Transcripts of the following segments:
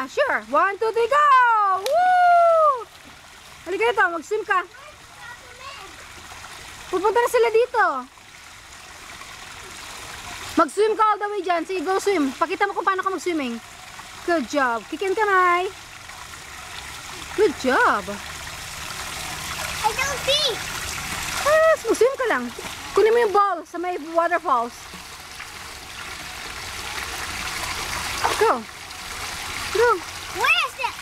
ka? Sure. 1, 2, 3, go! Woo! Halika dito, mag-swim ka. Pupunta na sila dito. Mag-swim ka all the way dyan. Sige, go swim. Pakita mo kung paano ka mag-swimming. Good job. Kikin kamay. Good job. I don't see. Mag-swim ka lang. Kunin mo yung ball sa may waterfalls. Go. Go. Where is it?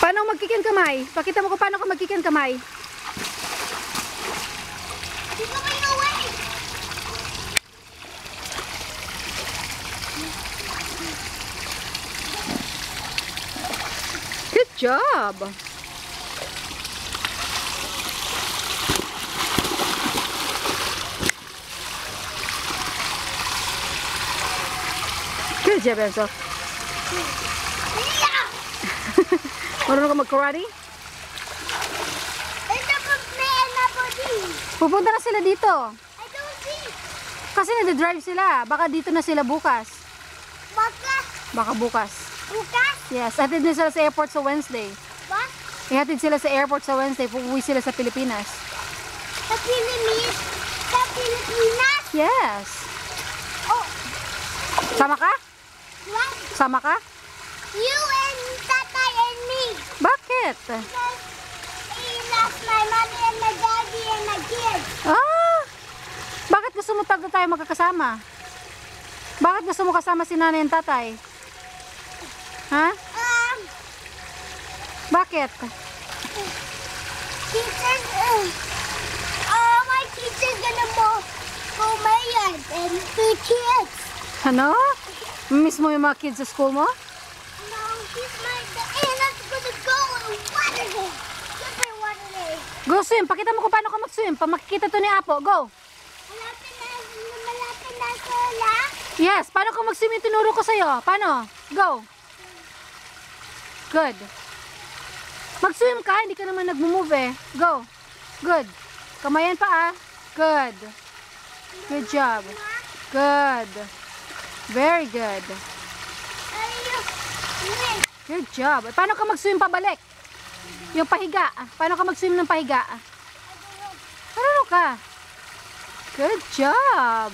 Paano magkikin kamay? Pakita mo ko paano ka magkikin kamay. He's going away. Good job. Good job, Enzo. Yeah. Marunong ka mag-karate? Pupunta na sila dito. I don't see. Kasi nade-drive sila. Baka dito na sila bukas. Baka bukas. Bukas? Yes, hatid na sila sa airport sa Wednesday. What? Ihatid sila sa airport sa Wednesday. Puuwi sila sa Pilipinas. Sa Pilipinas? Sa Pilipinas? Yes. Oh, Sama ka? what? Sama ka? You and Tatay and me. Bakit? Because he lost my mommy and my daddy and my kids. Bakit gusto mo tatlo tayo magkakasama? Bakit gusto mo kasama si nanay and tatay? Ha? Bakit? Teachers, my teacher's gonna go my yard and 2 kids. Ano? Miss mo yung mga kids sa school mo? No, he's my and I'm gonna go and water him. Super water him. Go swim. Pakita mo kung paano ka mag-swim. Pa makikita to ni Apo. Go. Malapit na sila. Yes. Paano ka mag-swim yung tinuro ko sa'yo? Paano? Go. Good. Mag-swim ka. Hindi ka naman nag-move eh. Go. Good. Kamayan pa ah. Good. Good job. Good. Very good. Good job. Paano ka mag-swim pabalik? Yung pahiga. Paano ka mag-swim ng pahiga? Paano ka? Good job.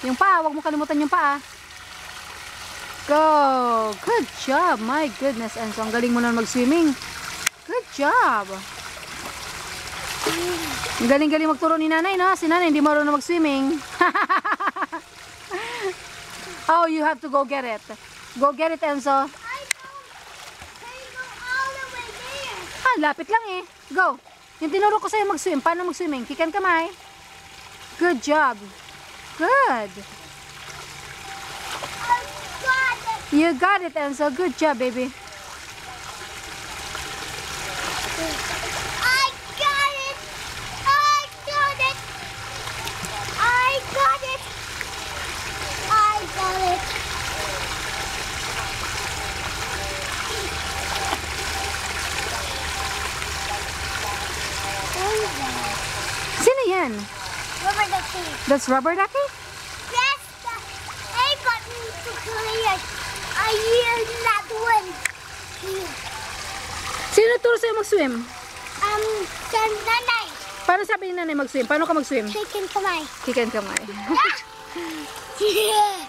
Yung paa, huwag mo kalimutan yung paa. Go. Good job. My goodness, Enzo. Ang galing mo na mag-swimming. Good job. Ang galing-galing magturo ni nanay, no? Si nanay hindi marunong mag-swimming. Oh, you have to go get it. Go get it, Enzo. Lapit lang eh. Go. Yung tinuro ko sa'yo mag-swim. Paano mag-swimming? Kikan kamay. Good job. Good. You got it, Enzo. Good job, baby. I got it. I got it. I got it. I got it. Sino yan? Rubber ducky. That's rubber ducky? Press the A button to clear. I hear that one. Sino turo sa'yo mag-swim? Sa nanay. Paano sabi ni nanay mag-swim? Paano ka mag-swim? Chicken kamay. Kikan kamay. Yeah.